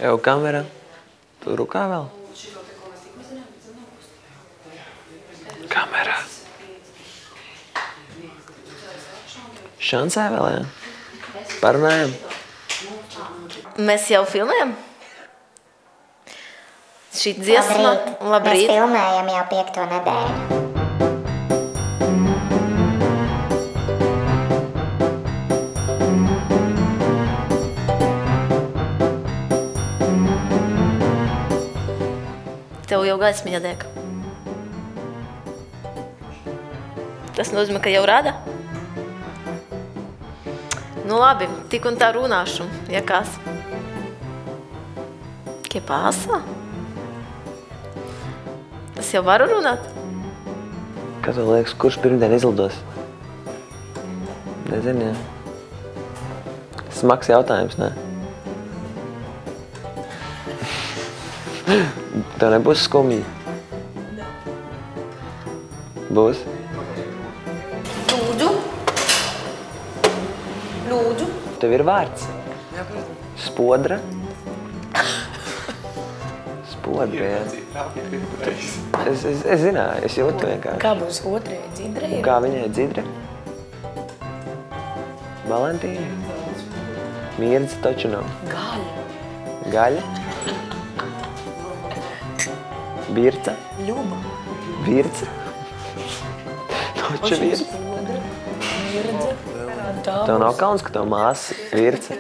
Evo kamera. Tu rukā vēl. Kamera. Šansē vēl, jā? Parunājam. Mēs jau filmējam? Šī dziesma, labrīt. Mēs filmējam jau 5. nedēļu. Tev jau gaismiņa deg. Tas nozīmē, ka jau rada? Nu labi, tik un tā runāšu, ja kas. ¿Qué pasa? Es jau varu runāt? Kā tev liekas, kurš pirmdien izlidos? Nezinu, jā. Smags jautājums, ne? Tev nebūs skumji? Būs? Lūdzu. Lūdzu. Tev ir vārds? Spodra? Spodra, jā. Es zināju, es jūtu vienkārši. Kā būs otrajai Dzidrai? Kā viņai Dzidra? Valentīna? Mierdze taču nav. Gaļa. Gaļa? Birca? Ļuba. Virca? Taču virca. Spodra. Mierdze. Tev nav kauns, ka tev māsa Virca?